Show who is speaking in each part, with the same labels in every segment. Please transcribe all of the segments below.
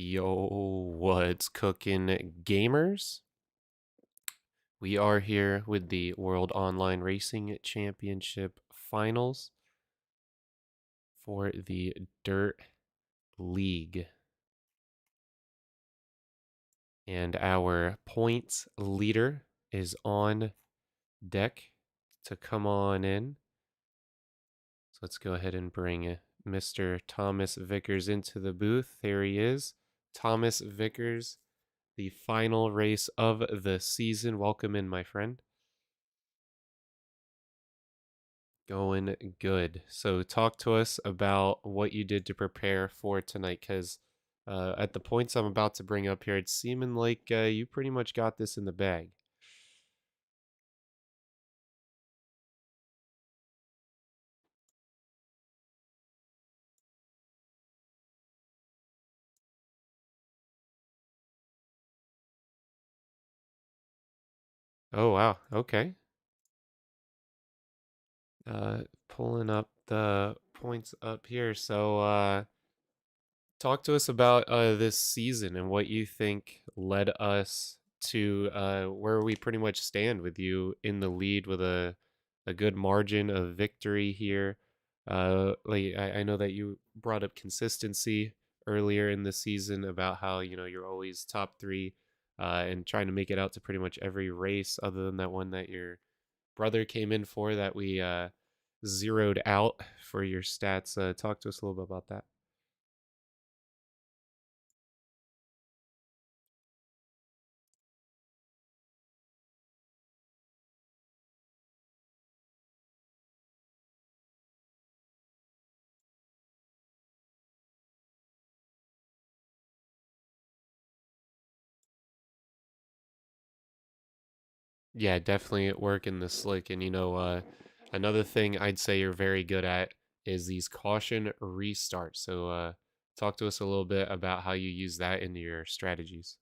Speaker 1: Yo, what's cooking, gamers? We are here with the World Online Racing Championship Finals for the Dirt League. And our points leader is on deck to come on in. So let's go ahead and bring Mr. Thomas Vickers into the booth. There he is. Thomas Vickers, the final race of the season. Welcome in, my friend. Going good. So talk to us about what you did to prepare for tonight, because at the points I'm about to bring up here, it's seeming like you pretty much got this in the bag. Oh, wow. Okay. Pulling up the points up here. So talk to us about this season and what you think led us to where we pretty much stand with you in the lead with a good margin of victory here. Like I know that you brought up consistency earlier in the season about how you're always top three and trying to make it out to pretty much every race other than that one that your brother came in for that we zeroed out for your stats. Talk to us a little bit about that. Yeah, definitely working the slick. And another thing I'd say you're very good at is these caution restarts. So talk to us a little bit about how you use that in your strategies.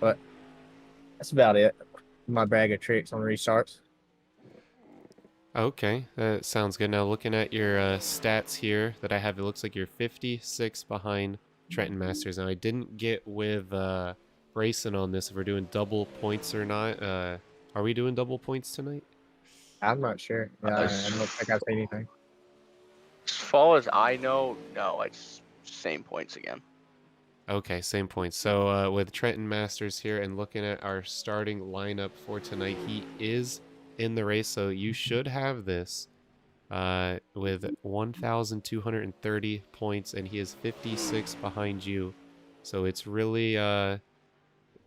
Speaker 2: But that's about it. My bag of tricks on restarts.
Speaker 1: Okay, that sounds good. Now looking at your stats here that I have, it looks like you're 56 behind Trenton Masters. Now I didn't get with Brayson on this if we're doing double points or not. Are we doing double points tonight?
Speaker 2: I'm not sure. I
Speaker 3: As,
Speaker 2: don't think I've seen anything.
Speaker 3: as far as I know, no, it's same points again.
Speaker 1: Okay, same point. So with Trenton Masters here and looking at our starting lineup for tonight, he is in the race, so you should have this with 1,230 points, and he is 56 behind you. So it's really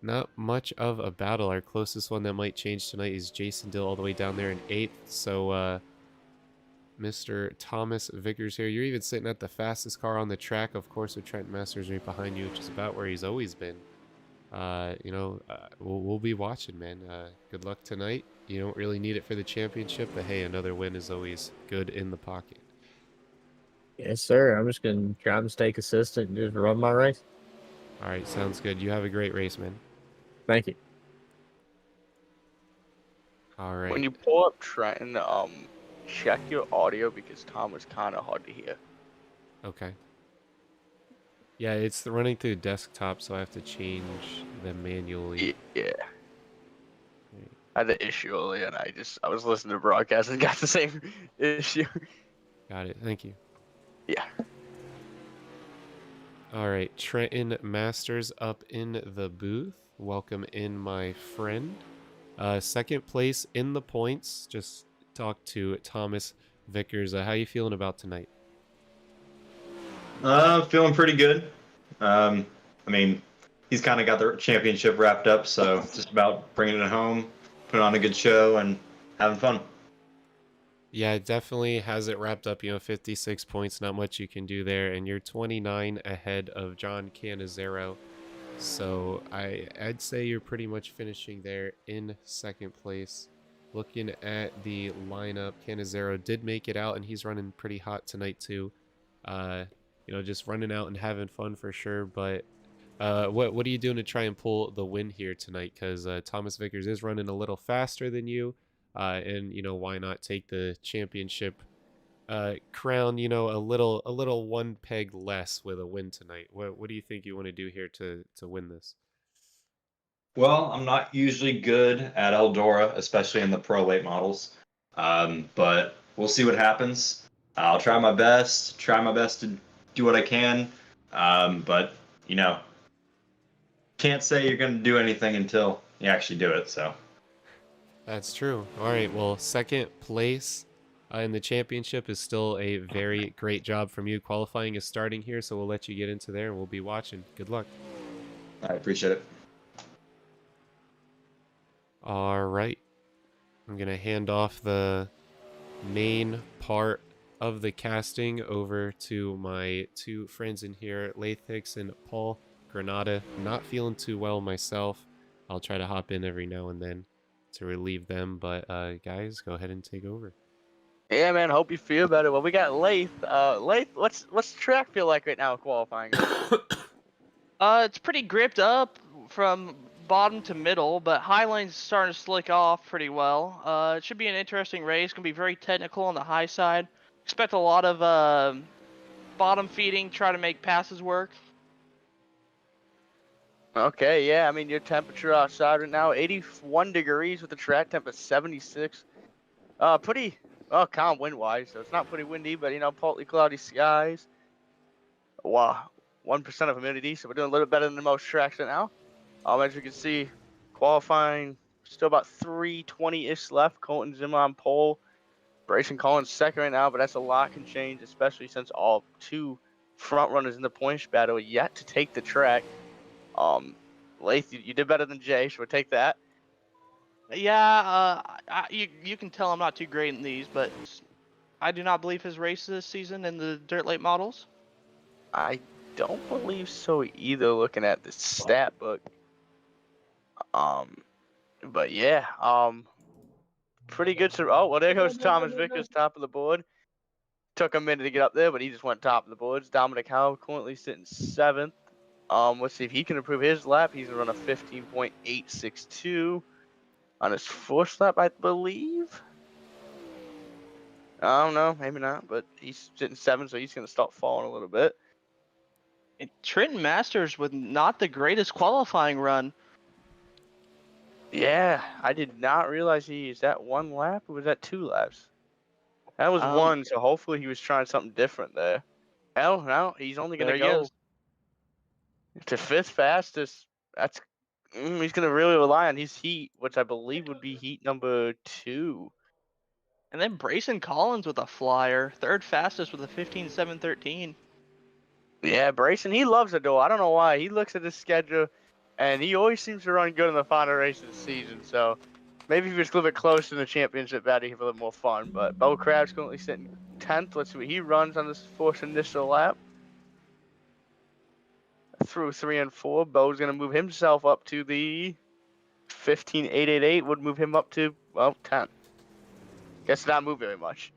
Speaker 1: not much of a battle. Our closest one that might change tonight is Jason Dill all the way down there in 8th. So Mr. Thomas Vickers here. You're even sitting at the fastest car on the track, of course, with Trent Masters right behind you, which is about where he's always been. We'll be watching, man. Good luck tonight. You don't really need it for the championship, but hey, another win is always good in the pocket.
Speaker 2: Yes, sir. I'm just gonna try to stay consistent and just run my race.
Speaker 1: All right, sounds good. You have a great race, man.
Speaker 2: Thank you.
Speaker 1: All
Speaker 3: When
Speaker 1: right.
Speaker 3: you pull up Trenton, check your audio because Tom was kind of hard to hear.
Speaker 1: Okay. Yeah, it's running through desktop, so I have to change them manually.
Speaker 3: Yeah,
Speaker 1: Right.
Speaker 3: I had the issue earlier, and I was listening to broadcast and got the same issue.
Speaker 1: Got it. Thank you.
Speaker 3: Yeah.
Speaker 1: All right, Trenton Masters up in the booth. Welcome in, my friend. Second place in the points. Just talk to Thomas Vickers. How you feeling about tonight?
Speaker 4: Feeling pretty good. I mean, he's kind of got the championship wrapped up, so it's just about bringing it home, putting on a good show, and having fun.
Speaker 1: Yeah, it definitely has it wrapped up. 56 points, not much you can do there, and you're 29 ahead of John Canizero. So I'd say you're pretty much finishing there in second place. Looking at the lineup, Canizero did make it out, and he's running pretty hot tonight too. just running out and having fun for sure. But what are you doing to try and pull the win here tonight? Because Thomas Vickers is running a little faster than you, and why not take the championship crown? A little one peg less with a win tonight. What do you think you want to do here to win this?
Speaker 4: Well, I'm not usually good at Eldora, especially in the pro late models. But we'll see what happens. I'll try my best. Try my best to do what I can. But can't say you're going to do anything until you actually do it. So.
Speaker 1: That's true. All right. Well, second place in the championship is still a very great job from you. Qualifying is starting here, so we'll let you get into there and we'll be watching. Good luck.
Speaker 4: I appreciate it.
Speaker 1: All right. I'm going to hand off the main part of the casting over to my two friends in here, Lathix and Paul Granada. Not feeling too well myself. I'll try to hop in every now and then to relieve them, but guys, go ahead and take over.
Speaker 3: Yeah, man. Hope you feel better. Well, we got Lath. Lath, what's the track feel like right now qualifying?
Speaker 5: It's pretty gripped up from bottom to middle, but Highline's starting to slick off pretty well. It should be an interesting race. Gonna be very technical on the high side. Expect a lot of bottom feeding, try to make passes work.
Speaker 3: Okay, yeah. I mean, your temperature outside right now, 81 degrees with the track temp at 76. Pretty calm wind-wise, so it's not pretty windy, but partly cloudy skies. Wow, 1% of humidity, so we're doing a little better than most tracks right now. As you can see, qualifying still about 320-ish left. Colton Zimmer on pole. Brayson Collins second right now, but that's a lot can change, especially since all two front runners in the points battle yet to take the track. Lath, you did better than Jay, so we'll take that.
Speaker 5: Yeah, you can tell I'm not too great in these, but I do not believe his race this season in the dirt late models.
Speaker 3: I don't believe so either, looking at the stat book. But yeah, pretty good. Oh, well, there goes Thomas Vickers, top of the board. Took a minute to get up there, but he just went top of the boards. Dominic Howe currently sitting 7th. Let's see if he can improve his lap. He's gonna run a 15.862 on his first lap, I believe. I don't know, maybe not, but he's sitting 7th, so he's gonna start falling a little bit.
Speaker 5: And Trenton Masters with not the greatest qualifying run.
Speaker 3: Yeah, I did not realize is that 1 lap or was that 2 laps? That was 1, so hopefully he was trying something different there. Hell no, he's only gonna go to 5th fastest. That's he's gonna really rely on his heat, which I believe would be heat number 2.
Speaker 5: And then Brayson Collins with a flyer, 3rd fastest with a 15.713.
Speaker 3: Yeah, Brayson, he loves Eldora. I don't know why. He looks at his schedule, and he always seems to run good in the final race of the season. So maybe if he was a little bit closer in the championship battle, he'd have a little more fun. But Bo Crab's currently sitting 10th. Let's see what he runs on this first initial lap. Through 3 and 4, Bo's going to move himself up to the 15.888. Would move him up to, well, 10. Guess not move very much.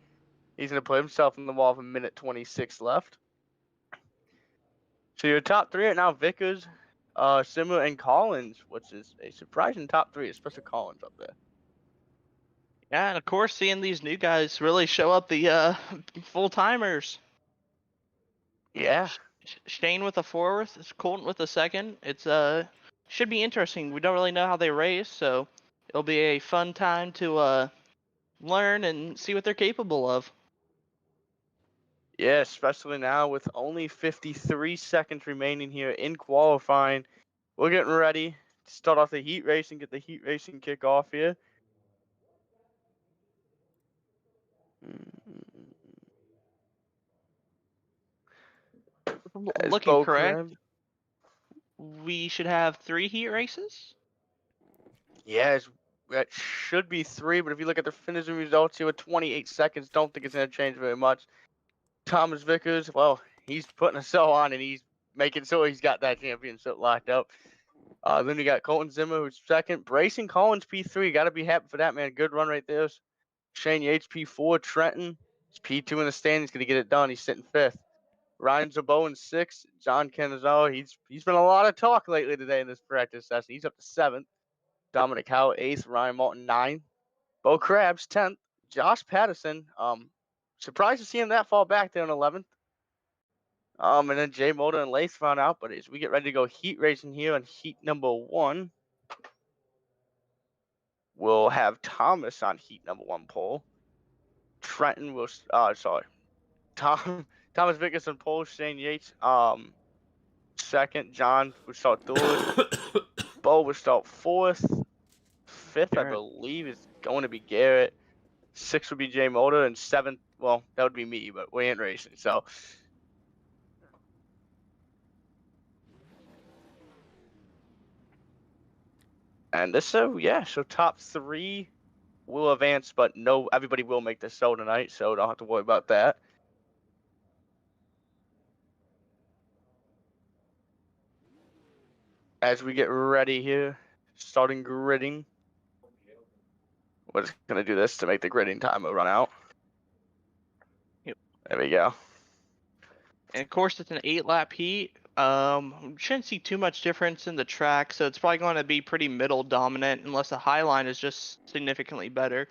Speaker 3: He's going to put himself in the wall with 1:26 left. So your top 3 right now, Vickers, Simmer, and Collins, which is a surprising top 3, especially Collins up there.
Speaker 5: Yeah, and of course, seeing these new guys really show up the full timers.
Speaker 3: Yeah.
Speaker 5: Shane with a 4th, Colton with a 2nd. It's should be interesting. We don't really know how they race, so it'll be a fun time to learn and see what they're capable of.
Speaker 3: Yeah, especially now with only 53 seconds remaining here in qualifying. We're getting ready to start off the heat race and get the heat racing kick off here.
Speaker 5: Looking correct. We should have 3 heat races?
Speaker 3: Yes, that should be 3, but if you look at the finishing results here with 28 seconds, don't think it's going to change very much. Thomas Vickers, well, he's putting a show on and he's making sure he's got that championship locked up. Then we got Colton Zimmer, who's 2nd. Brayson Collins, P3. Got to be happy for that, man. Good run right there. Shane Yates, P4. Trenton, he's P2 in the stand. He's going to get it done. He's sitting 5th. Ryan Zabo in 6th. John Canizawa, he's been a lot of talk lately today in this practice session. He's up to 7th. Dominic Howe 8th. Ryan Martin 9th. Bo Krabs 10th. Josh Patterson, surprised to see him that far back there in 11th. And then Jay Mulder and Lace found out. But as we get ready to go heat racing here on heat number 1, we'll have Thomas on heat number 1 pole. Trenton will, Thomas Vickerson pole. Shane Yates, second. John would start third. Bo would start 4th. 5th, I
Speaker 5: Garrett.
Speaker 3: believe, is going to be Garrett. 6th would be Jay Mulder, and 7th, well, that would be me, but we ain't racing, so. And this, so top 3 will advance, but no, everybody will make the show tonight, so don't have to worry about that. As we get ready here, starting gridding. We're just going to do this to make the gridding timer run out.
Speaker 5: Yep.
Speaker 3: There we go.
Speaker 5: And of course, it's an 8-lap heat. Shouldn't see too much difference in the track, so it's probably going to be pretty middle dominant unless the high line is just significantly better.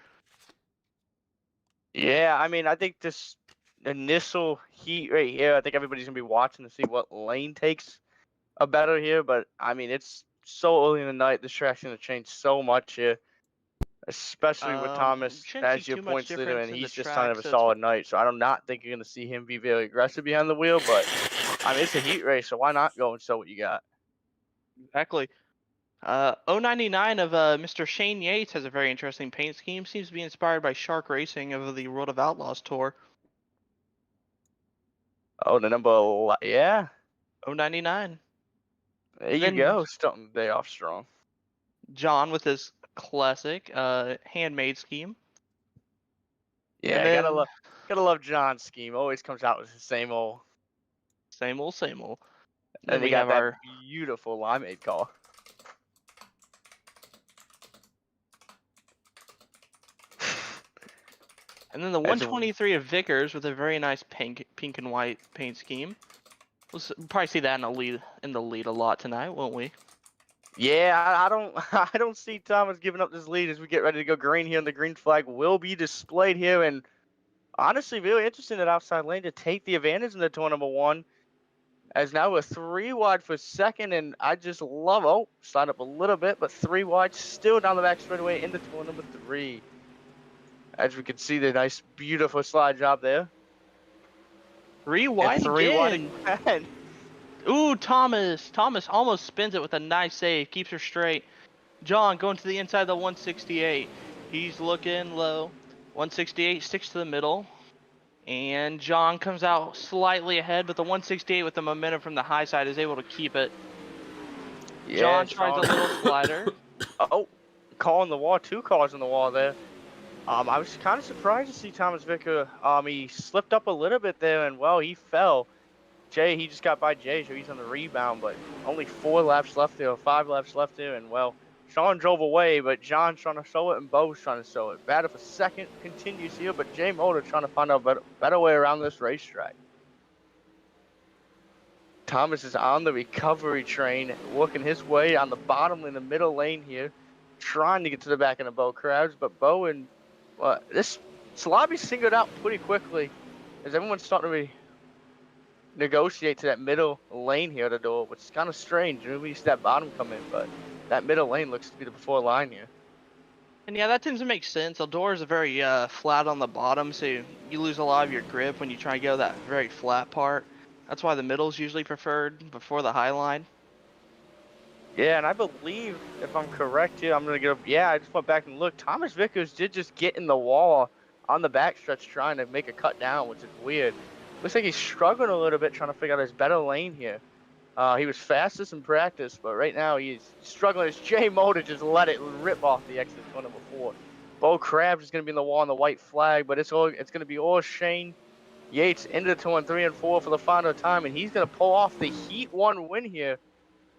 Speaker 3: Yeah, I mean, I think this initial heat right here, I think everybody's going to be watching to see what lane takes a better here. But, I mean, it's so early in the night. This track's going to change so much here, especially with Thomas
Speaker 5: shouldn't
Speaker 3: as
Speaker 5: see
Speaker 3: your
Speaker 5: too much
Speaker 3: points leader,
Speaker 5: difference
Speaker 3: and
Speaker 5: in
Speaker 3: he's
Speaker 5: the
Speaker 3: just
Speaker 5: track,
Speaker 3: trying to have a
Speaker 5: so it's-
Speaker 3: solid night. So I do not think you're going to see him be very aggressive behind the wheel. But, I mean, it's a heat race, so why not go and show what you got?
Speaker 5: Exactly. 099 of Mr. Shane Yates has a very interesting paint scheme. Seems to be inspired by Shark Racing of the World of Outlaws tour.
Speaker 3: Oh, the number, yeah.
Speaker 5: 099.
Speaker 3: There you
Speaker 5: Then-
Speaker 3: go. Starting the day off strong.
Speaker 5: John with his classic handmade scheme.
Speaker 3: Yeah,
Speaker 5: And
Speaker 3: gotta love John's scheme. Always comes out with the same old.
Speaker 5: Same old, same old.
Speaker 3: And
Speaker 5: Then we
Speaker 3: got
Speaker 5: have
Speaker 3: that
Speaker 5: our
Speaker 3: beautiful Limeade car.
Speaker 5: And then the
Speaker 3: As a-
Speaker 5: 123 of Vickers with a very nice pink and white paint scheme. We'll probably see that in the lead a lot tonight, won't we?
Speaker 3: Yeah, I don't I don't see Thomas giving up this lead as we get ready to go green here, and the green flag will be displayed here. And honestly, really interesting at outside lane to take the advantage in the turn number 1. As now we're 3 wide for second, and I just love, slide up a little bit, but 3 wide, still down the back straightaway into turn number 3. As we can see the nice, beautiful slide job there.
Speaker 5: 3 wide
Speaker 3: And 3
Speaker 5: again.
Speaker 3: wide again.
Speaker 5: Ooh, Thomas. Thomas almost spins it with a nice save. Keeps her straight. John going to the inside of the 168. He's looking low. 168 sticks to the middle. And John comes out slightly ahead, but the 168 with the momentum from the high side is able to keep it.
Speaker 3: Yeah,
Speaker 5: John tries a
Speaker 3: Sean-
Speaker 5: little slider.
Speaker 3: Oh, calling the wall, 2 calls on the wall there. I was kind of surprised to see Thomas Vicker. He slipped up a little bit there, and well, he fell. Jay, he just got by Jay, so he's on the rebound, but only 4 laps left there, or 5 laps left there, and well, Sean drove away, but John's trying to show it, and Bo's trying to show it. Battle for second continues here, but Jay Mulder trying to find a better way around this racetrack. Thomas is on the recovery train, working his way on the bottom in the middle lane here, trying to get to the back of the Bo crowds, but Bo and this Salabi singled out pretty quickly as everyone's starting to negotiate to that middle lane here at the door, which is kind of strange. Maybe you see that bottom come in, but that middle lane looks to be the before line here.
Speaker 5: And yeah, that tends to make sense. Eldora is very flat on the bottom, so you lose a lot of your grip when you try to go that very flat part. That's why the middle is usually preferred before the high line.
Speaker 3: Yeah, and I believe, if I'm correct here, I'm going to get up. Yeah, I just went back and looked. Thomas Vickers did just get in the wall on the backstretch trying to make a cut down, which is weird. Looks like he's struggling a little bit trying to figure out his better lane here. He was fastest in practice, but right now he's struggling as Jay Mulder just let it rip off the exit one number 4. Bo Krabs is going to be in the wall on the white flag, but it's going to be all Shane Yates into the turn 3 and 4 for the final time, and he's going to pull off the Heat 1 win here.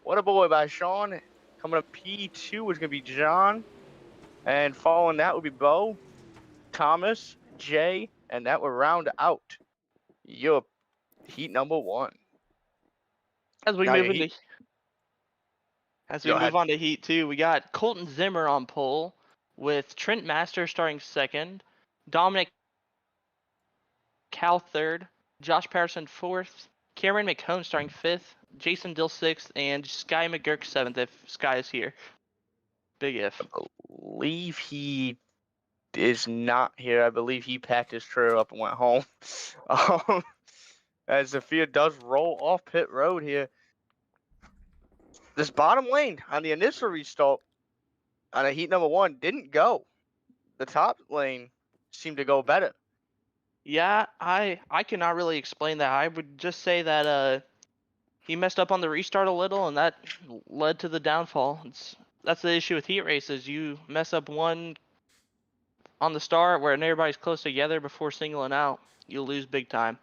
Speaker 3: What a boy by Sean. Coming up P2 is going to be John, and following that would be Bo, Thomas, Jay, and that will round out your heat number 1.
Speaker 5: As we
Speaker 3: Now
Speaker 5: move
Speaker 3: your
Speaker 5: into
Speaker 3: heat.
Speaker 5: as we
Speaker 3: Go
Speaker 5: move
Speaker 3: ahead.
Speaker 5: on to Heat 2, we got Colton Zimmer on pole with Trent Master starting second, Dominic Cal third, Josh Patterson fourth, Cameron McCone starting fifth, Jason Dill sixth, and Sky McGurk seventh if Sky is here. Big if.
Speaker 3: I believe he is not here. I believe he packed his trailer up and went home. As the field does roll off pit road here. This bottom lane on the initial restart on a heat number 1 didn't go. The top lane seemed to go better.
Speaker 5: Yeah, I cannot really explain that. I would just say that he messed up on the restart a little, and that led to the downfall. That's the issue with heat races. You mess up one on the start where everybody's close together before singling out, you'll lose big time.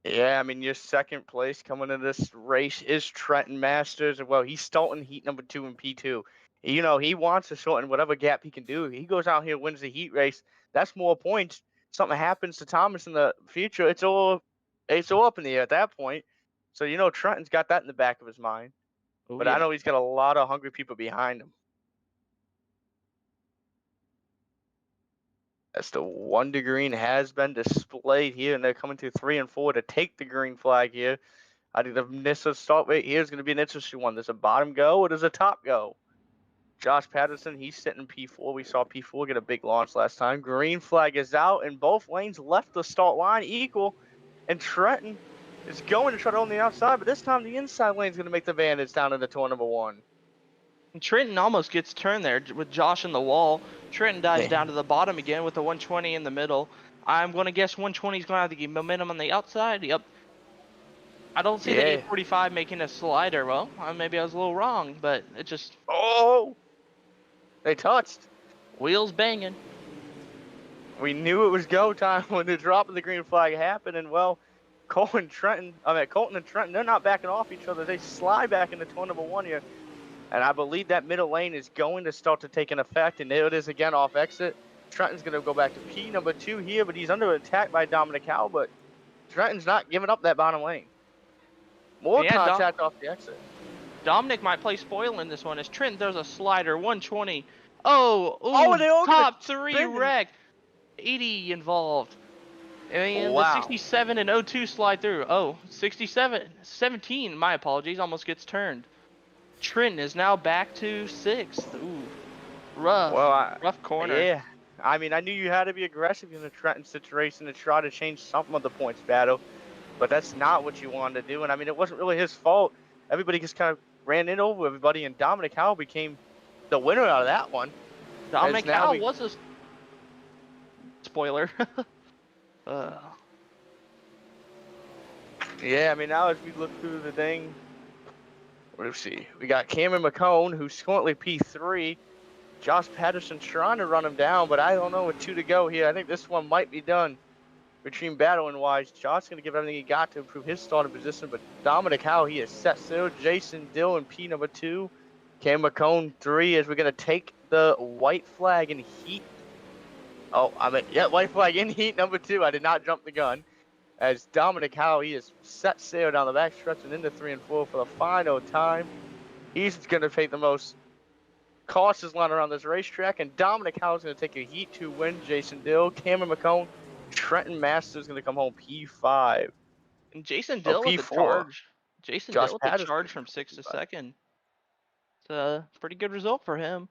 Speaker 3: Yeah, I mean, your second place coming into this race is Trenton Masters. Well, he's starting heat number 2 in P2. You know, he wants to shorten whatever gap he can do. He goes out here, wins the heat race. That's more points. Something happens to Thomas in the future, it's all up in the air at that point. So, you know, Trenton's got that in the back of his mind.
Speaker 5: Oh,
Speaker 3: But
Speaker 5: yeah.
Speaker 3: I know he's got a lot of hungry people behind him. As the 1 green has been displayed here, and they're coming to 3 and 4 to take the green flag here. I think the initial start rate here is going to be an interesting one. Does a bottom go or does a top go? Josh Patterson, he's sitting in P4. We saw P4 get a big launch last time. Green flag is out, and both lanes left the start line equal. And Trenton is going to try to own the outside, but this time the inside lane is going to make the advantage down in the turn number 1.
Speaker 5: Trenton almost gets turned there with Josh in the wall. Trenton dives down to the bottom again with the 120 in the middle. I'm going to guess 120 is going to have to get momentum on the outside. Yep. I don't see the 845 making a slider. Well, maybe I was a little wrong, but it just...
Speaker 3: Oh! They touched.
Speaker 5: Wheels banging.
Speaker 3: We knew it was go time when the drop of the green flag happened, and well, Colton and Trenton, they're not backing off each other. They slide back into turn number 1 here. And I believe that middle lane is going to start to take an effect, and there it is again off exit. Trenton's going to go back to P number 2 here, but he's under attack by Dominic Howe, but Trenton's not giving up that bottom lane. More contact off the exit.
Speaker 5: Dominic might play spoil in this one as Trenton throws a slider, 120. Oh, top 3 wreck. 80 involved. And the 67 and 02 slide through. Oh, 17, my apologies, almost gets turned. Trenton is now back to 6th. Ooh, rough corner.
Speaker 3: Yeah, I mean, I knew you had to be aggressive in the Trenton situation to try to change something of the points battle, but that's not what you wanted to do. And I mean, it wasn't really his fault. Everybody just kind of ran in over everybody, and Dominic Howe became the winner out of that one.
Speaker 5: Dominic Howe was a spoiler.
Speaker 3: Yeah, I mean, now as we look through the thing, let's see. We got Cameron McCone, who's currently P3. Josh Patterson trying to run him down, but I don't know with 2 to go here. I think this one might be done between battling-wise. Josh's going to give everything he got to improve his starting position, but Dominic Howe, he is set still. Jason Dill in P number 2. Cam McCone 3 as we're going to take the white flag in heat. White flag in heat number 2. I did not jump the gun. As Dominic Howe, he is set sail down the back stretch and into 3 and 4 for the final time. He's going to take the most cautious line around this racetrack, and Dominic Howe is going to take a Heat 2 win. Jason Dill, Cameron McCone, Trenton Masters going to come home P5.
Speaker 5: And Jason Dill with the charge. Jason Dill with the charge from 6th to 2nd. It's a pretty good result for him.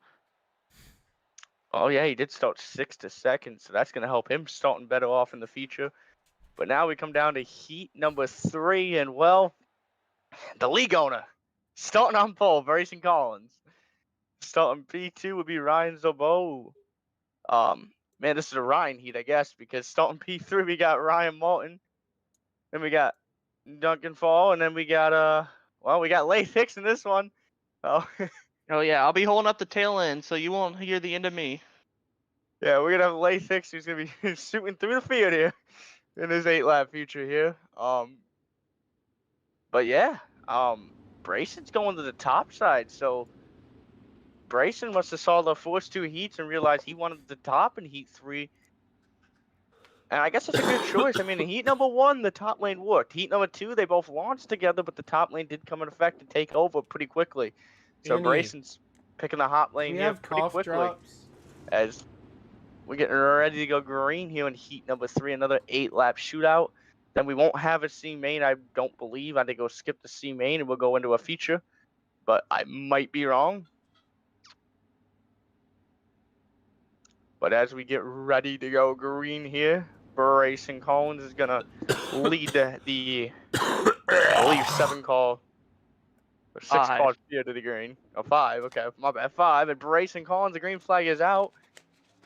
Speaker 3: Oh, yeah, he did start 6th to 2nd, so that's going to help him starting better off in the future. But now we come down to heat number 3, and well, the league owner starting on pole, Bryson Collins. Starting P2 would be Ryan Zobo. Man, this is a Ryan heat, I guess, because starting P3 we got Ryan Martin, then we got Duncan Fall, and then we got we got Lay Hicks in this one.
Speaker 5: Oh yeah, I'll be holding up the tail end, so you won't hear the end of me.
Speaker 3: Yeah, we're gonna have Lay Hicks who's gonna be shooting through the field here in his 8-lap future here. But yeah, Brayson's going to the top side, so Brayson must have saw the first 2 heats and realized he wanted the top in heat 3. And I guess it's a good choice. I mean, in heat number 1, the top lane worked. Heat number 2, they both launched together, but the top lane did come in effect and take over pretty quickly. So
Speaker 1: Danny,
Speaker 3: Brayson's picking the hot
Speaker 1: do
Speaker 3: lane
Speaker 1: we
Speaker 3: here
Speaker 1: have
Speaker 3: pretty
Speaker 1: cough
Speaker 3: quickly
Speaker 1: drops?
Speaker 3: as we're getting ready to go green here in heat number 3, another 8-lap shootout. Then we won't have a C main, I don't believe. I think we'll skip the C main and we'll go into a feature, but I might be wrong. But as we get ready to go green here, Bryson Collins is gonna lead the I believe 7 call or 6
Speaker 5: Five.
Speaker 3: call here to the green. Oh, 5. Okay, my bad. 5. And Bryson Collins, the green flag is out.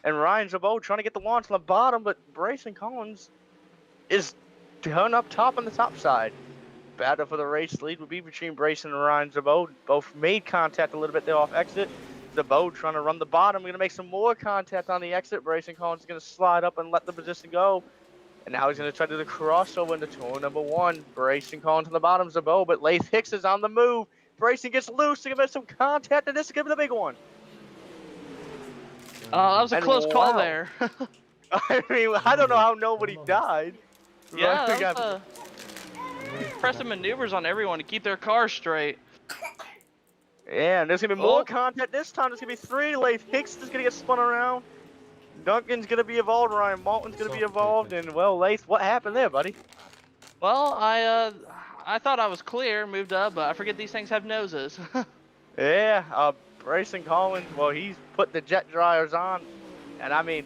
Speaker 3: And Ryan Zabot trying to get the launch on the bottom, but Bryson Collins is done up top on the top side. Battle for the race lead would be between Bryson and Ryan Zabot. Both made contact a little bit there off exit. Zabot trying to run the bottom. Going to make some more contact on the exit. Bryson Collins is going to slide up and let the position go. And now he's going to try to do the crossover into turn number 1. Bryson Collins on the bottom, Zabot, but Lath Hicks is on the move. Bryson gets loose to give it some contact, and this is going to be the big one.
Speaker 5: That was a
Speaker 3: And
Speaker 5: close call
Speaker 3: wow.
Speaker 5: there.
Speaker 3: I mean, I don't know how nobody died.
Speaker 5: Yeah,
Speaker 3: But we
Speaker 5: that
Speaker 3: got-
Speaker 5: was impressive maneuvers on everyone to keep their cars straight.
Speaker 3: Yeah, and there's going to be more
Speaker 5: Oh.
Speaker 3: contact this time. There's going to be 3. Lath Hicks is going to get spun around. Duncan's going to be involved. Ryan Malton's going to be involved. And, well, Lath, what happened there, buddy?
Speaker 5: Well, I thought I was clear, moved up, but I forget these things have noses.
Speaker 3: Yeah, Bryson Collins, well, he's put the jet dryers on. And, I mean,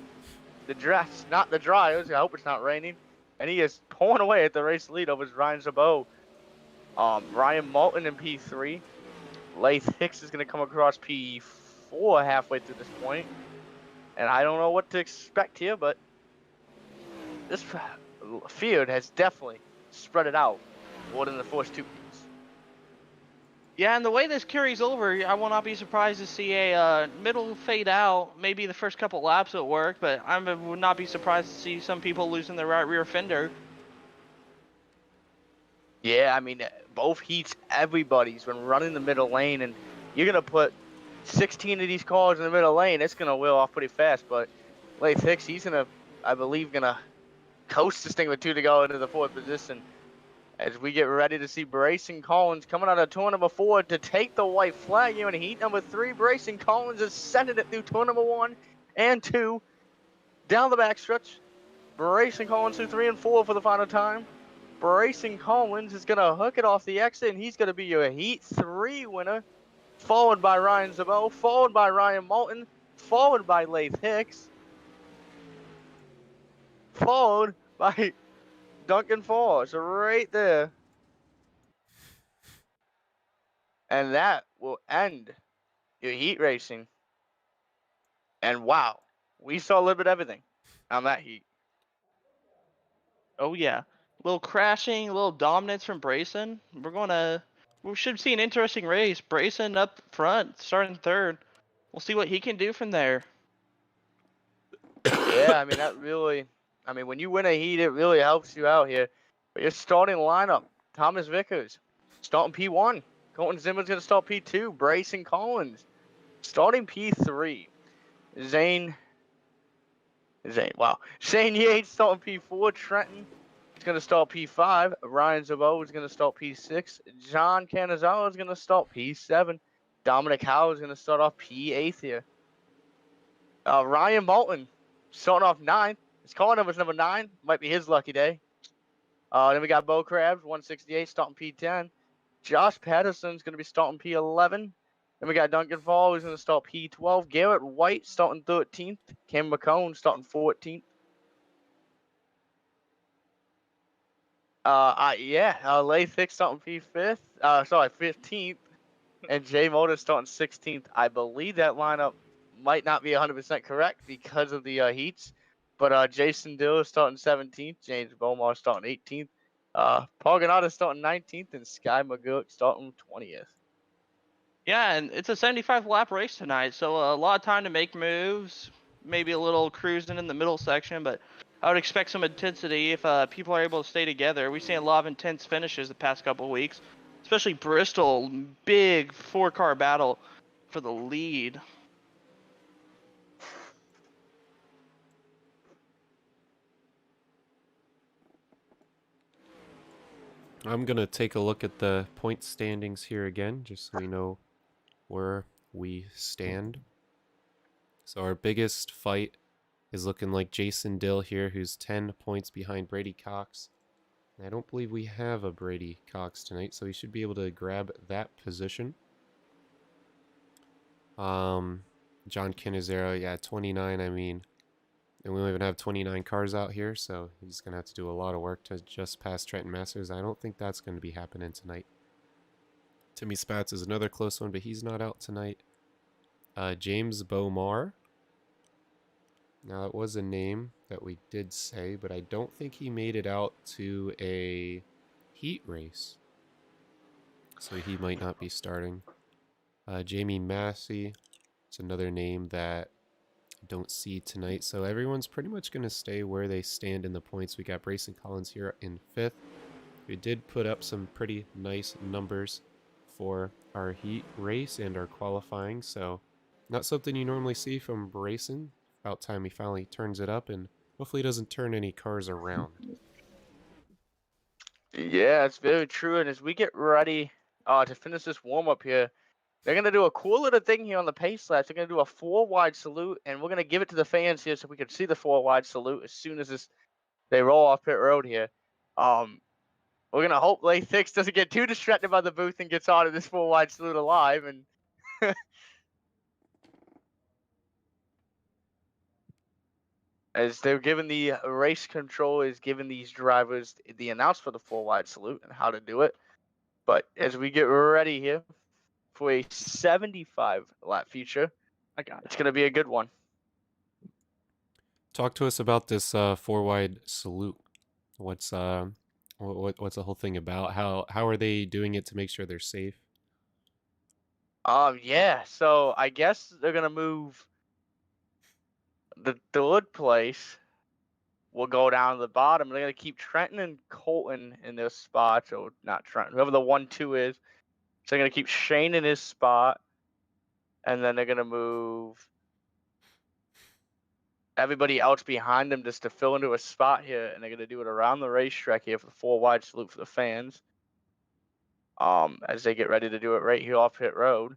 Speaker 3: the dress, not the dryers. I hope it's not raining. And he is pulling away at the race lead over Ryan Zabot. Ryan Malton in P3. Lath Hicks is going to come across P4 halfway through this point. And I don't know what to expect here, but this field has definitely spread it out more than the first 2 heats.
Speaker 5: Yeah, and the way this carries over, I will not be surprised to see a middle fade out, maybe the first couple laps at work, but I would not be surprised to see some people losing their right rear fender.
Speaker 3: Yeah, I mean, both heats, everybody's been running the middle lane, and you're going to put 16 of these cars in the middle lane, it's going to wheel off pretty fast, but Lath Hicks, he's going to, I believe, going to coast this thing with 2 to go into the 4th position. As we get ready to see Bryson Collins coming out of turn number 4 to take the white flag here in heat number 3. Bryson Collins is sending it through turn number 1 and 2. Down the backstretch. Bryson Collins through 3 and 4 for the final time. Bryson Collins is going to hook it off the exit, and he's going to be your heat 3 winner. Followed by Ryan Zabot, followed by Ryan Malton, followed by Lath Hicks. Followed by Duncan Falls, right there. And that will end your heat racing. And wow, we saw a little bit of everything on that heat.
Speaker 5: Oh yeah, a little crashing, a little dominance from Brayson. We should see an interesting race. Brayson up front, starting 3rd. We'll see what he can do from there.
Speaker 3: Yeah, I mean, that really, I mean, when you win a heat, it really helps you out here. But your starting lineup, Thomas Vickers, starting P1. Colton Zimmer's going to start P2. Bryson Collins, starting P3. Shane Yates starting P4. Trenton is going to start P5. Ryan Zabot is going to start P6. John Canizawa is going to start P7. Dominic Howe is going to start off P8 here. Ryan Malton starting off 9th. His car number is number 9. Might be his lucky day. Then we got Bo Krabs, 168, starting P10. Josh Patterson's going to be starting P11. Then we got Duncan Fall, who's going to start P12. Garrett White starting 13th. Cam McCone starting 14th. Lath Hicks starting P5th. 15th. And Jay Motor starting 16th. I believe that lineup might not be 100% correct because of the heats. But Jason Dill is starting 17th. James Bomar starting 18th. Paul Granada starting 19th. And Sky McGurk starting 20th.
Speaker 5: Yeah, and it's a 75 lap race tonight, so a lot of time to make moves. Maybe a little cruising in the middle section, but I would expect some intensity if people are able to stay together. We've seen a lot of intense finishes the past couple of weeks, especially Bristol, big 4-car battle for the lead.
Speaker 1: I'm going to take a look at the point standings here again, just so we know where we stand. So our biggest fight is looking like Jason Dill here, who's 10 points behind Brady Cox. I don't believe we have a Brady Cox tonight, so we should be able to grab that position. John Canizero, yeah, 29, I mean, and we don't even have 29 cars out here, so he's going to have to do a lot of work to just pass Trenton Masters. I don't think that's going to be happening tonight. Timmy Spats is another close one, but he's not out tonight. James Bomar. Now, that was a name that we did say, but I don't think he made it out to a heat race. So he might not be starting. Jamie Massey. It's another name that I don't see tonight. So everyone's pretty much going to stay where they stand in the points. We got Brayson Collins here in 5th. We did put up some pretty nice numbers for our heat race and our qualifying. So not something you normally see from Brayson. About time he finally turns it up, and hopefully he doesn't turn any cars around.
Speaker 3: Yeah, it's very true. And as we get ready to finish this warm-up here, they're going to do a cool little thing here on the pace laps. They're going to do a 4-wide salute, and we're going to give it to the fans here so we can see the 4-wide salute as soon as they roll off pit road here. We're going to hope Lay Thix doesn't get too distracted by the booth and gets on to this 4-wide salute alive. And as they're giving the race control is giving these drivers the announce for the 4-wide salute and how to do it. But as we get ready here for a 75 lap feature, it's going to be a good one.
Speaker 1: Talk to us about this 4-wide salute. What's the whole thing about? How are they doing it to make sure they're safe?
Speaker 3: Yeah. So I guess they're gonna move the third place. Will go down to the bottom. They're gonna keep Trenton and Colton in their spots, or not Trenton, whoever the 1-2 is. So they're gonna keep Shane in his spot, and then they're gonna move everybody else behind them just to fill into a spot here, and they're gonna do it around the racetrack here for the 4-wide salute for the fans. As they get ready to do it right here off pit road.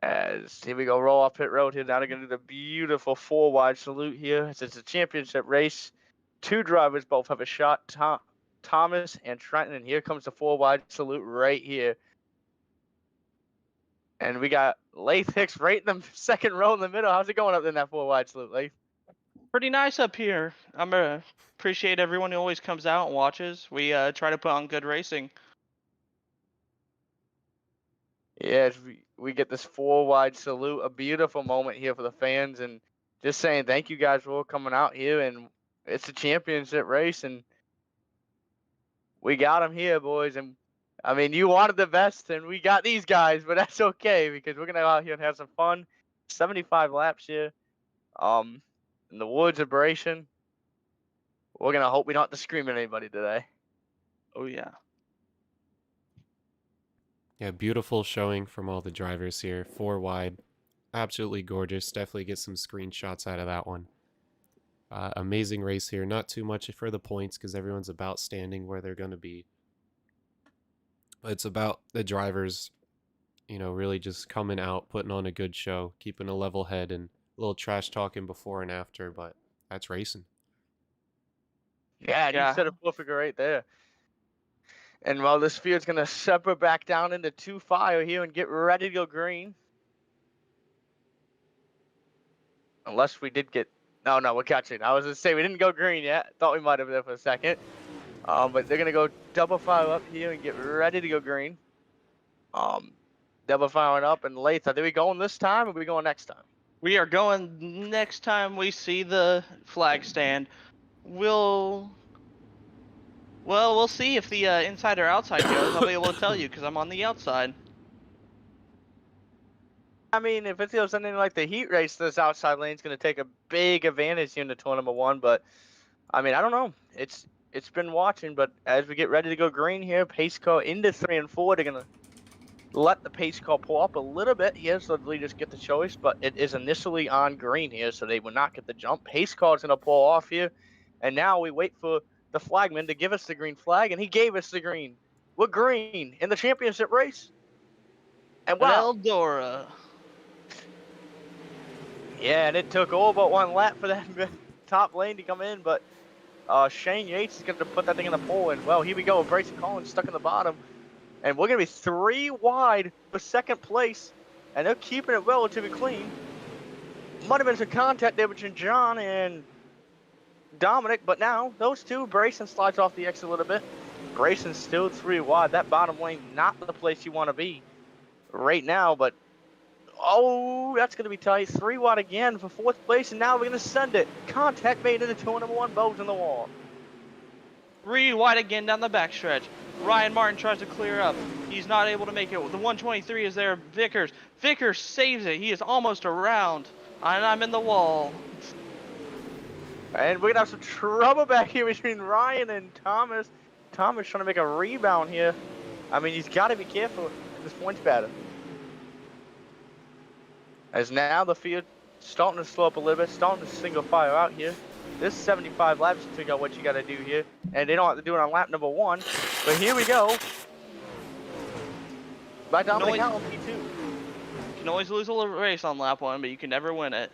Speaker 3: As here we go, roll off pit road here. Now they're going to do the beautiful 4-wide salute here. It's a championship race. 2 drivers both have a shot, Thomas and Trenton. And here comes the 4-wide salute right here. And we got Lath Hicks right in the second row in the middle. How's it going up in that 4-wide salute, Lath?
Speaker 5: Pretty nice up here. I'm gonna appreciate everyone who always comes out and watches. We try to put on good racing.
Speaker 3: Yeah, we get this 4-wide salute, a beautiful moment here for the fans, and just saying thank you guys for coming out here. And it's a championship race, and we got them here, boys. And I mean, you wanted the best, and we got these guys, but that's okay because we're gonna go out here and have some fun. 75 laps here, in the woods of Brayson. We're gonna hope we don't have to scream at anybody today.
Speaker 5: Oh yeah.
Speaker 1: Yeah, beautiful showing from all the drivers here. 4-wide, absolutely gorgeous. Definitely get some screenshots out of that one. Amazing race here. Not too much for the points because everyone's about standing where they're going to be. But it's about the drivers, you know, really just coming out, putting on a good show, keeping a level head, and a little trash talking before and after, but that's racing.
Speaker 3: Yeah, and you said it perfect right there. And while this field's going to separate back down into 2 fire here and get ready to go green. Unless we did get... No, we're catching. I was going to say we didn't go green yet. Thought we might have there for a second. But they're going to go double fire up here and get ready to go green. Double firing up. And Lath, are we going this time or are we going next time?
Speaker 5: We are going next time we see the flag stand. We'll see if the inside or outside goes. I'll be able to tell you because I'm on the outside.
Speaker 3: I mean, if it feels something like the heat race, this outside lane's going to take a big advantage here in the tournament 1. But, I mean, I don't know. It's been watching, but as we get ready to go green here, pace car into 3 and 4, they're going to let the pace car pull up a little bit here so the leaders get the choice. But it is initially on green here, so they will not get the jump. Pace car is going to pull off here. And now we wait for the flagman to give us the green flag, and he gave us the green. We're green in the championship race. And
Speaker 5: An
Speaker 3: wow.
Speaker 5: Eldora.
Speaker 3: Yeah, and it took all but one lap for that top lane to come in, but Shane Yates is going to put that thing in the pole, and well, here we go. Bryson Collins stuck in the bottom, and we're going to be 3 wide for second place, and they're keeping it relatively clean. Might have been some contact there between John and Dominic, but now those two, Bryson slides off the exit a little bit. Brayson's still 3 wide. That bottom lane, not the place you want to be right now, but oh, that's going to be tight. 3 wide again for 4th place, and now we're going to send it. Contact made into turn number 1, Bows in the wall.
Speaker 5: 3 wide again down the backstretch. Ryan Martin tries to clear up. He's not able to make it. The 123 is there. Vickers. Vickers saves it. He is almost around. And I'm in the wall.
Speaker 3: And we're going to have some trouble back here between Ryan and Thomas. Thomas trying to make a rebound here. I mean, he's got to be careful in this points battle. As now the field starting to slow up a little bit, starting to single file out here. This 75 laps to figure out what you got to do here. And they don't have to do it on lap number 1. But here we go. By Dominic Howell, P2.
Speaker 5: You can always lose a race on lap 1, but you can never win it.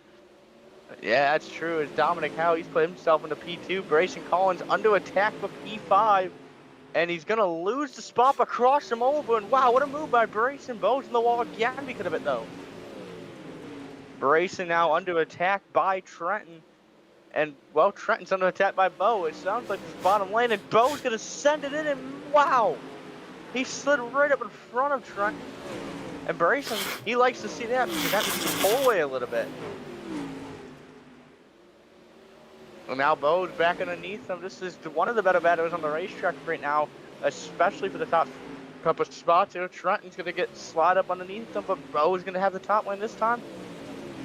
Speaker 3: Yeah, that's true. It's Dominic Howell. He's put himself into P2. Bryson Collins under attack for P5. And he's going to lose the spot, but cross him over. And wow, what a move by Bryson. Bows in the wall again because of it, though. Bryson now under attack by Trenton. And, well, Trenton's under attack by Bo. It sounds like this bottom lane, and Bo's going to send it in, and wow! He slid right up in front of Trenton. And Bryson, he likes to see that because that makes him pull away a little bit. And now Bo's back underneath him. This is one of the better batters on the racetrack right now, especially for the top couple of spots here. Trenton's going to get slide up underneath him, but Bo's going to have the top lane this time.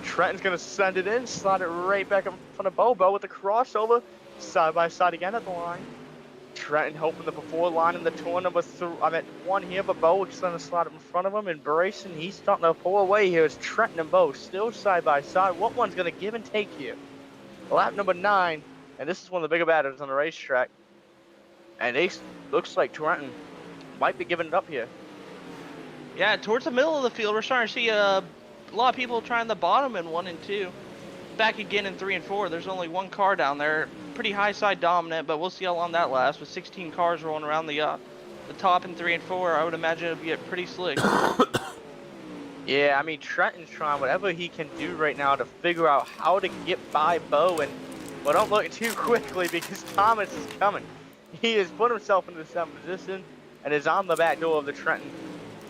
Speaker 3: Trenton's going to send it in, slide it right back in front of Bo. Bo with the crossover, side by side again at the line. Trenton hoping the before line in the turn number 3. I'm at 1 here, but Bo is going to slide up in front of him. And Bryson, he's starting to pull away here. It's Trenton and Bo still side by side. What one's going to give and take here? Lap number 9, and this is one of the bigger batters on the racetrack. And it looks like Trenton might be giving it up here.
Speaker 5: Yeah, towards the middle of the field, we're starting to see a lot of people trying the bottom in 1 and 2. Back again in 3 and 4. There's only 1 car down there. Pretty high side dominant, but we'll see how long that lasts. With 16 cars rolling around the top in 3 and 4, I would imagine it'll get pretty slick.
Speaker 3: Yeah, I mean, Trenton's trying whatever he can do right now to figure out how to get by Bo. And, well, don't look too quickly because Thomas is coming. He has put himself into the 7th position and is on the back door of the Trenton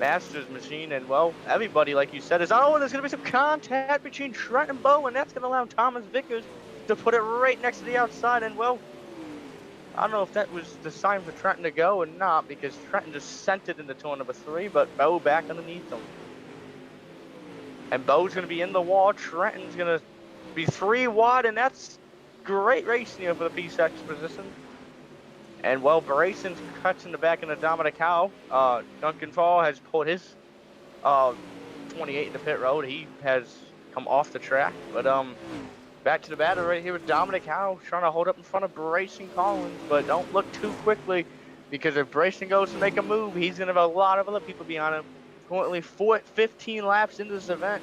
Speaker 3: Masters machine. And, well, everybody, like you said, is, oh, there's going to be some contact between Trenton and Bo, and that's going to allow Thomas Vickers to put it right next to the outside. And, well, I don't know if that was the sign for Trenton to go or not, because Trenton just sent it into turn number 3, but Bo back underneath him. And Bo's going to be in the wall. Trenton's going to be 3 wide, and that's great racing here for the P6 position. And, well, Bryson's cuts in the back into Dominic Howell. Duncan Fall has pulled his 28 in the pit road. He has come off the track. But back to the battle right here with Dominic Howell trying to hold up in front of Bryson Collins. But don't look too quickly, because if Bryson goes to make a move, he's going to have a lot of other people behind him. Currently 15 laps into this event.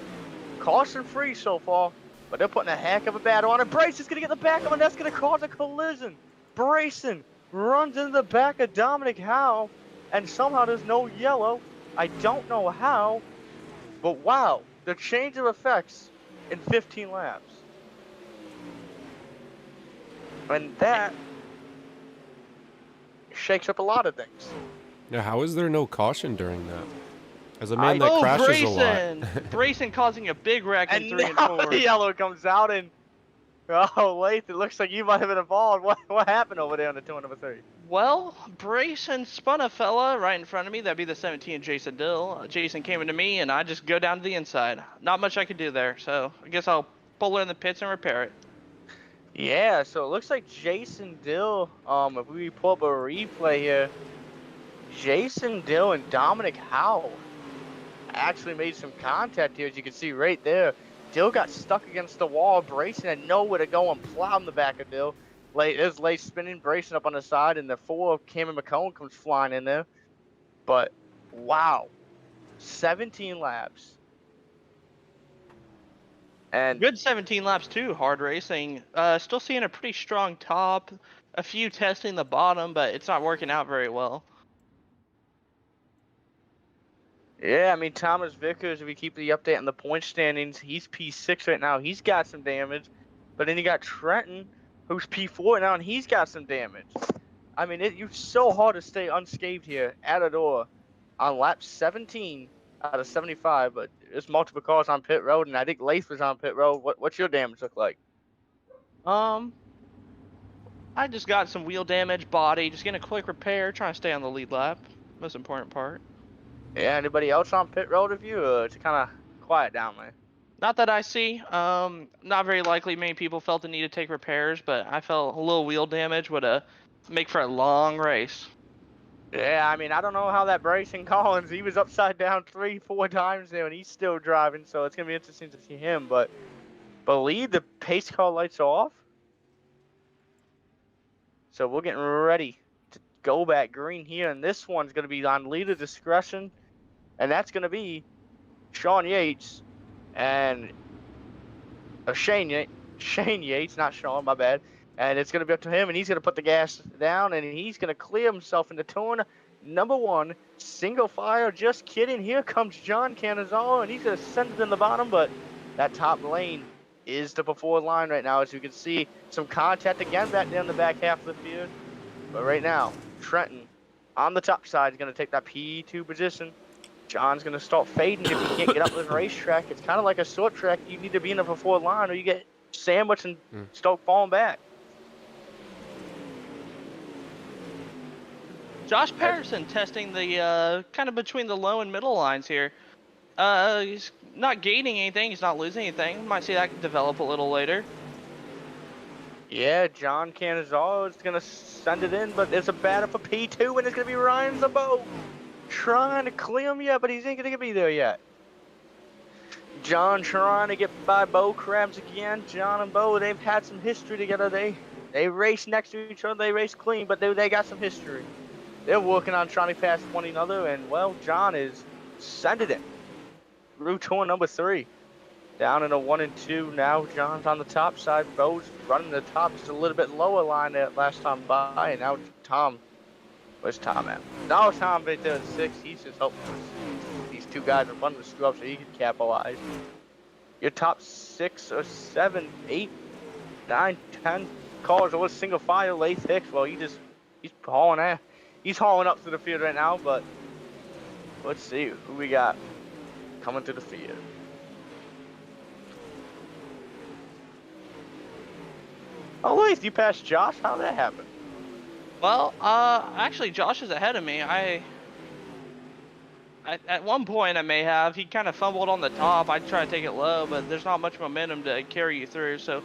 Speaker 3: Caution free so far, but they're putting a heck of a battle on it. Bryson's going to get the back of him, and that's going to cause a collision. Bryson runs into the back of Dominic Howell, and somehow there's no yellow. I don't know how, but wow, the change of effects in 15 laps. And that shakes up a lot of things.
Speaker 1: Yeah, how is there no caution during that? As a man that crashes a lot.
Speaker 5: Bryson causing a big wreck in
Speaker 3: And
Speaker 5: 3 and
Speaker 3: now
Speaker 5: 4.
Speaker 3: the yellow comes out, and oh, Lath, it looks like you might have been involved. What happened over there on the turn number 3?
Speaker 5: Well, Bryson spun a fella right in front of me. That'd be the 17 Jason Dill. Jason came into me, and I just go down to the inside. Not much I could do there, so I guess I'll pull it in the pits and repair it.
Speaker 3: Yeah, so it looks like Jason Dill, if we pull up a replay here, Jason Dill and Dominic Howell actually made some contact here, as you can see right there. Dill got stuck against the wall. Bryson had nowhere to go and plowed in the back of Dill. There's Late spinning, bracing up on the side, and the 4 of Cameron McCone comes flying in there. But wow, 17 laps. And
Speaker 5: Good 17 laps too. Hard racing. Still seeing a pretty strong top. A few testing the bottom, but it's not working out very well.
Speaker 3: yeah, I mean, Thomas Vickers, if we keep the update on the point standings, he's P6 right now. He's got some damage. But then you got Trenton, who's P4 now, and he's got some damage. I mean, it's so hard to stay unscathed here at Eldora on lap 17 out of 75. But there's multiple cars on pit road, and I think Lath was on pit road. What's your damage look like?
Speaker 5: I just got some wheel damage, body, just getting a quick repair, trying to stay on the lead lap. Most important part.
Speaker 3: Yeah, anybody else on pit road with you? It's kind of quiet down there.
Speaker 5: Not that I see. Not very likely many people felt the need to take repairs, but I felt a little wheel damage would make for a long race.
Speaker 3: Yeah, I mean, I don't know how that Bryson Collins, he was upside down 3-4 times there, and he's still driving, so it's going to be interesting to see him. But believe the pace car lights are off. So we're getting ready to go back green here, and this one's going to be on leader discretion, and that's going to be Sean Yates and Shane Yates, not Sean, my bad. And it's going to be up to him, and he's going to put the gas down, and he's going to clear himself into turn number 1. Single fire, just kidding. Here comes John Canizaro, and he's going to send it in the bottom, but that top lane is the before line right now. As you can see, some contact again back there in the back half of the field. But right now, Trenton on the top side is going to take that P2 position. John's going to start fading if he can't get up the racetrack. It's kind of like a short track. You need to be in the before line or you get sandwiched and start falling back.
Speaker 5: Josh Patterson testing the kind of between the low and middle lines here. He's not gaining anything. He's not losing anything. Might see that develop a little later.
Speaker 3: Yeah, John Canizaro is going to send it in, but there's a battle for P2, and it's going to be Ryan Zabo trying to clear him yet, but he's ain't going to be there yet. John trying to get by Bo Krabs again. John and Bo, they've had some history together. They race next to each other. They race clean, but they got some history. They're working on trying to pass one another, and, well, John is sending it through turn number 3. Down in a 1 and 2 now. John's on the top side. Bo's running the top, just a little bit lower line that last time by, and now Tom. Where's Tom at? Now Tom right there at 6. He's just hoping these two guys in front of the screw up so he can capitalize. Your top 6 or 7, 8, 9, 10 cars over single file. Lath Hicks, well, he's hauling ass. He's hauling up to the field right now, but let's see who we got coming to the field. Oh, Lath, you passed Josh? How'd that happen?
Speaker 5: Well, actually, Josh is ahead of me. At one point I may have. He kind of fumbled on the top. I try to take it low, but there's not much momentum to carry you through, so it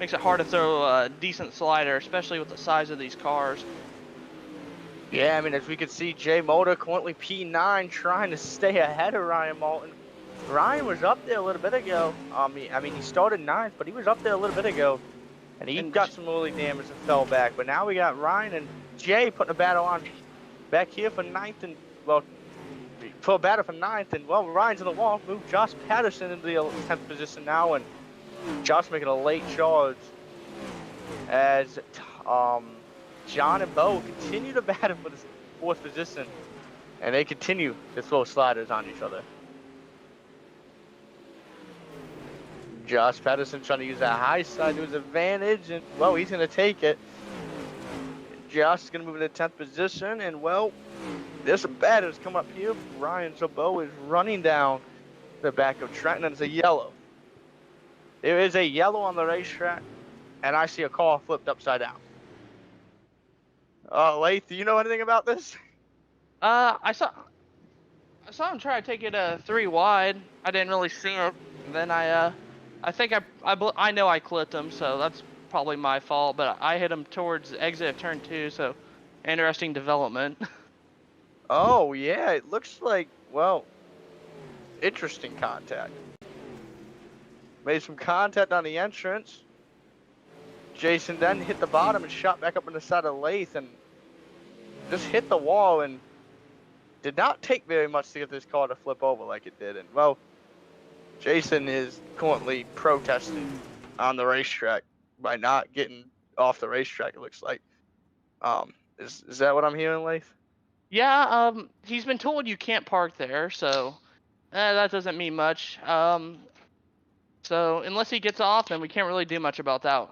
Speaker 5: makes it hard to throw a decent slider, especially with the size of these cars.
Speaker 3: Yeah, I mean, as we can see, Jay Motor currently P9 trying to stay ahead of Ryan Moulton. Ryan was up there a little bit ago. I mean, he started 9th, but he was up there a little bit ago. And he got some early damage and fell back. But now we got Ryan and Jay putting a battle on back here for 9th and, well, for a battle for 9th. And, well, Ryan's in the wall. Moved Josh Patterson into the 10th position now. And Josh making a late charge as John and Bo continue to battle for the 4th position. And they continue to throw sliders on each other. Josh Patterson trying to use that high side to his advantage, and, well, he's going to take it. Josh is going to move into 10th position, and, well, there's some batters come up here. Ryan Zabo is running down the back of Trenton, and it's a yellow. There is a yellow on the racetrack, and I see a car flipped upside down. Lath, do you know anything about this?
Speaker 5: I saw him try to take it 3 wide. I didn't really see him. And then I think I know I clipped him, so that's probably my fault, but I hit him towards the exit of turn 2, so interesting development.
Speaker 3: Oh, yeah, it looks like, well, interesting contact. Made some contact on the entrance. Jason then hit the bottom and shot back up on the side of Lath and just hit the wall and did not take very much to get this car to flip over like it did. And well, Jason is currently protesting on the racetrack by not getting off the racetrack, it looks like. Is that what I'm hearing, Lath?
Speaker 5: Yeah, he's been told you can't park there, so that doesn't mean much. So unless he gets off, then we can't really do much about that.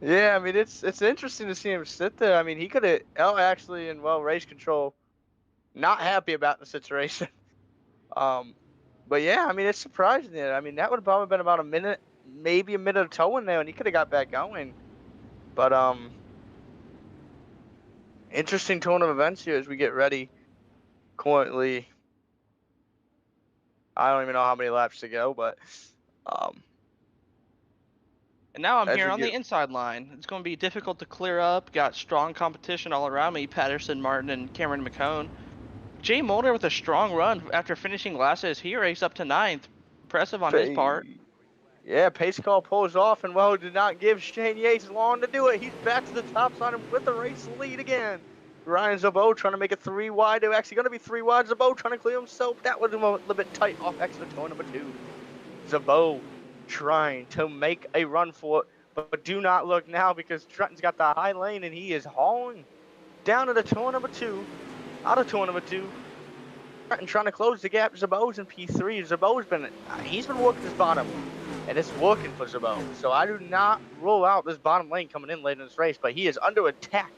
Speaker 3: Yeah, I mean it's interesting to see him sit there. I mean he could have actually in race control, not happy about the situation. But yeah, I mean it's surprising. I mean that would have probably been about a minute, maybe a minute of towing there, and he could have got back going. But interesting turn of events here as we get ready. Currently, I don't even know how many laps to go, but
Speaker 5: And now I'm
Speaker 3: as
Speaker 5: here
Speaker 3: we
Speaker 5: on the
Speaker 3: get
Speaker 5: inside line. It's going to be difficult to clear up. Got strong competition all around me. Patterson, Martin, and Cameron McCone. Jay Mulder with a strong run after finishing last as he raced up to ninth. Impressive on his part.
Speaker 3: Yeah, pace car pulls off and did not give Shane Yates long to do it. He's back to the top side and with the race lead again. Ryan Zabo trying to make it 3 wide. They're actually going to be 3 wide. Zabo trying to clear himself. That was a little bit tight off exit turn number 2. Zabo trying to make a run for it, but do not look now because Trenton's got the high lane and he is hauling down to the turn number 2. Out of turn number 2. Trenton trying to close the gap. Zabo's in P3. Zabo's been working his bottom. And it's working for Zabo. So I do not rule out this bottom lane coming in late in this race, but he is under attack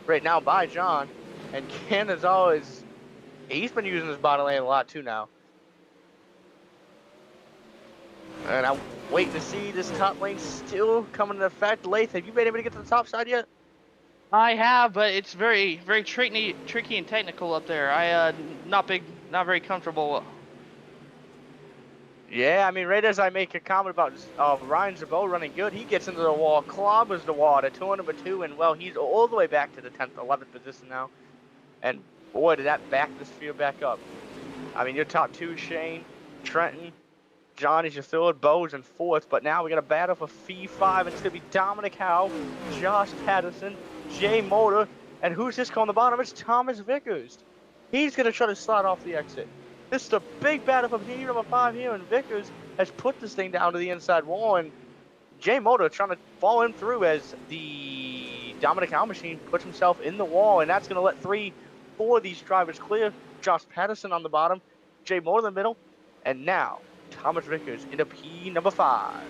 Speaker 3: right now by John. And Ken is always, he's been using this bottom lane a lot too now. And I'm waiting to see this top lane still coming into effect. Lath, have you been able to get to the top side yet?
Speaker 5: I have, but it's very, very tricky and technical up there. Not very comfortable.
Speaker 3: Yeah, I mean, right as I make a comment about Ryan Zabo running good, he gets into the wall, clobbers the wall to turn number 2, and he's all the way back to the 10th, 11th position now. And boy, did that back this field back up. I mean, your top 2, Shane, Trenton, Johnny's your 3rd, Bo's in 4th, but now we got a battle for P5, and it's going to be Dominic Howe, Josh Patterson, Jay Motor, and who's this on the bottom? It's Thomas Vickers. He's going to try to slide off the exit. This is a big battle for P number 5 here, and Vickers has put this thing down to the inside wall, and Jay Motor trying to fall him through as the Dominic Howe machine puts himself in the wall, and that's going to let 4 of these drivers clear. Josh Patterson on the bottom, Jay Moore in the middle, and now Thomas Vickers into P number 5.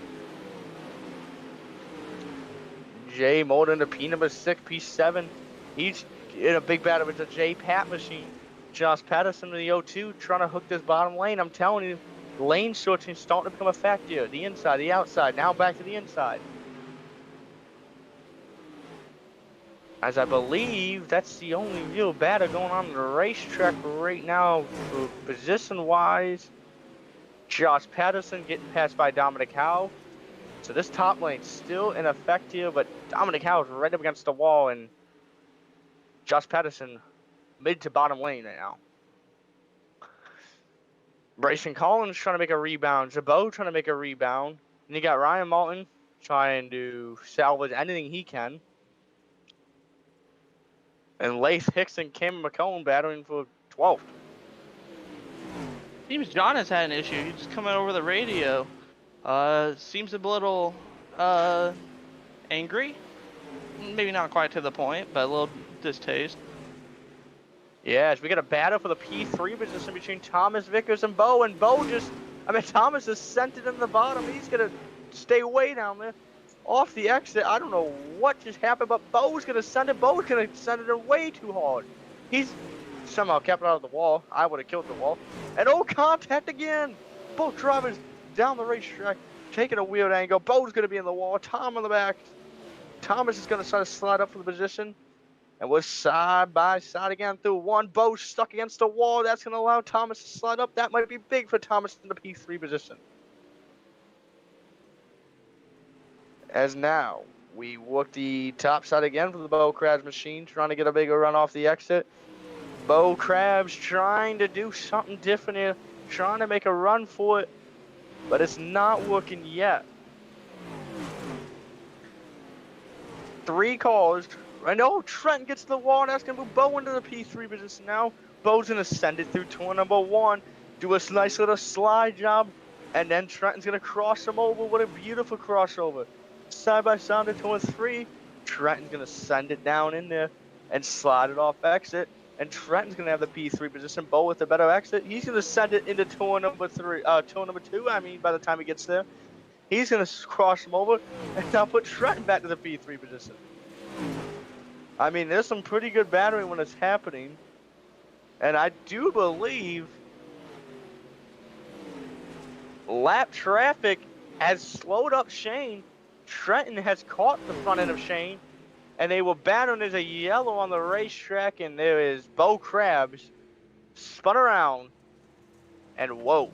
Speaker 3: Jay Moore into P number 6, P7. He's in a big battle with the J Pat machine. Josh Patterson in the 0-2 trying to hook this bottom lane. I'm telling you, lane switching starting to become a fact here. The inside, the outside, now back to the inside. As I believe that's the only real battle going on the racetrack right now, position-wise. Josh Patterson getting passed by Dominic Howe. So this top lane's still in effect here, but Dominic Howe is right up against the wall, and Josh Patterson mid to bottom lane right now. Bryson Collins trying to make a rebound. Zabo trying to make a rebound. And you got Ryan Martin trying to salvage anything he can. And Lath Hicks and Cam McCone battling for 12th.
Speaker 5: Seems John has had an issue. He's just coming over the radio. Seems a little angry. Maybe not quite to the point, but a little distaste.
Speaker 3: Yes, we got a battle for the P3 position between Thomas Vickers and Bo. And Bo Thomas is sent it in the bottom. He's going to stay way down there off the exit. I don't know what just happened, but Bo's going to send it. Bo's going to send it in way too hard. He's somehow kept it out of the wall. I would have killed the wall. And contact again. Both drivers down the racetrack taking a weird angle. Bo's going to be in the wall. Tom in the back. Thomas is going to try to slide up for the position. And we're side by side again through one. Bo stuck against the wall. That's going to allow Thomas to slide up. That might be big for Thomas in the P3 position. As now, We work the top side again for the Bo Crabs machine, trying to get a bigger run off the exit. Bo Crabs trying to do something different here, trying to make a run for it, but it's not working yet. 3 cars. I know Trenton gets the wall, and that's going to move Bo into the P3 position now. Bo's going to send it through turn number 1, do a nice little slide job, and then Trenton's going to cross him over. What a beautiful crossover. Side by side to turn 3. Trenton's going to send it down in there and slide it off exit. And Trenton's going to have the P3 position. Bo with the better exit. He's going to send it into turn number 2, I mean, by the time he gets there. He's going to cross him over and now put Trenton back to the P3 position. I mean, there's some pretty good battering when it's happening. And I do believe lap traffic has slowed up Shane. Trenton has caught the front end of Shane. And they were battering. There's a yellow on the racetrack. And there is Bo Crabs spun around. And whoa.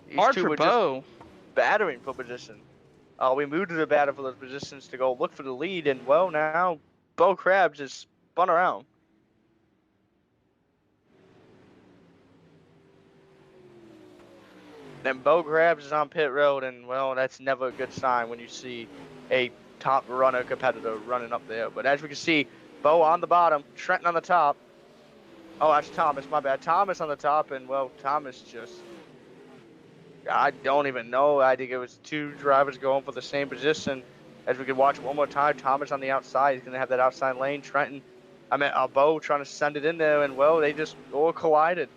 Speaker 3: These
Speaker 5: Hard
Speaker 3: two
Speaker 5: for
Speaker 3: were
Speaker 5: Bo.
Speaker 3: just battering for position. We moved to the battle for those positions to go look for the lead, and well, now Bo Crabs is spun around. Then Bo Crabs is on pit road, and well, that's never a good sign when you see a top runner competitor running up there. But as we can see, Bo on the bottom, Trenton on the top. Oh, that's Thomas, my bad. Thomas on the top, and well, Thomas just, I don't even know. I think it was 2 drivers going for the same position. As we can watch it one more time, Thomas on the outside. He's going to have that outside lane. Bo trying to send it in there, and well, they just all collided.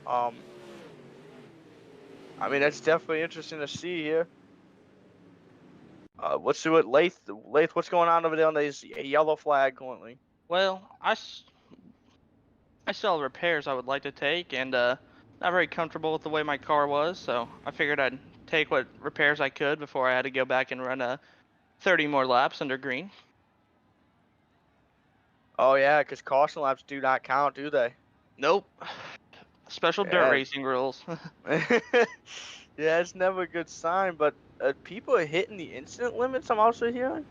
Speaker 3: I mean, that's definitely interesting to see here. Let's do it. Lath, what's going on over there on this yellow flag currently?
Speaker 5: Well, I still have repairs I would like to take, and not very comfortable with the way my car was, so I figured I'd take what repairs I could before I had to go back and run 30 more laps under green.
Speaker 3: Oh yeah, because caution laps do not count, do they?
Speaker 5: Nope. Special dirt
Speaker 3: Yeah.
Speaker 5: racing rules.
Speaker 3: Yeah, it's never a good sign, but people are hitting the incident limits, I'm also hearing.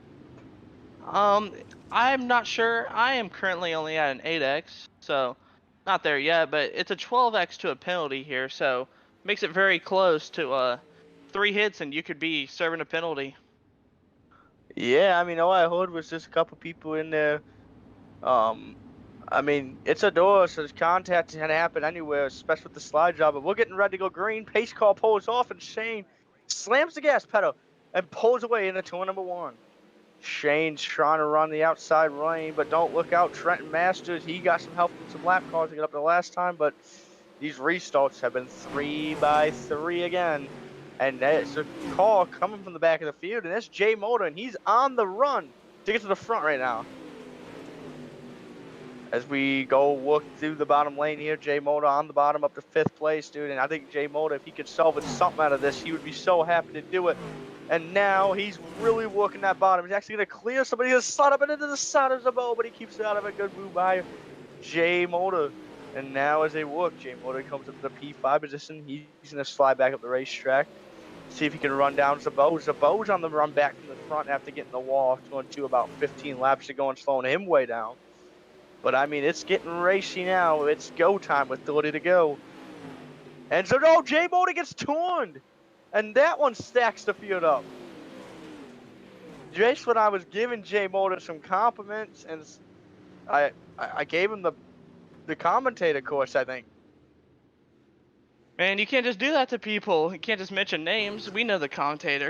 Speaker 5: I'm not sure. I am currently only at an 8x, so not there yet, but it's a 12x to a penalty here, so makes it very close to 3 hits and you could be serving a penalty.
Speaker 3: Yeah, I mean, all I heard was just a couple people in there. I mean, it's a door, so contact can happen anywhere, especially with the slide job. But we're getting ready to go green. Pace car pulls off, and Shane slams the gas pedal and pulls away into turn number 1. Shane's trying to run the outside lane, but don't look out. Trenton Masters, he got some help from some lap cars to get up the last time, but these restarts have been 3 by 3 again. And it's a car coming from the back of the field, and that's Jay Motor, and he's on the run to get to the front right now. As we go work through the bottom lane here, Jay Motor on the bottom up to 5th place, dude. And I think Jay Motor, if he could salvage something out of this, he would be so happy to do it. And now he's really working that bottom. He's actually going to clear somebody. He's slide up into the side of the bow, but he keeps it out of a good move by Jay Motor. And now as they work, Jay Motor comes up to the P5 position. He's going to slide back up the racetrack. See if he can run down Zabo's. Zabo's on the run back from the front after getting the wall, going to about 15 laps to go and slowing him way down. But I mean, it's getting racy now. It's go time with 30 to go. And so, no, Jay Motor gets turned. And that one stacks the field up. Just when I was giving Jay Motor some compliments, and I gave him the commentator course, I think.
Speaker 5: Man, you can't just do that to people. You can't just mention names. We know the commentator.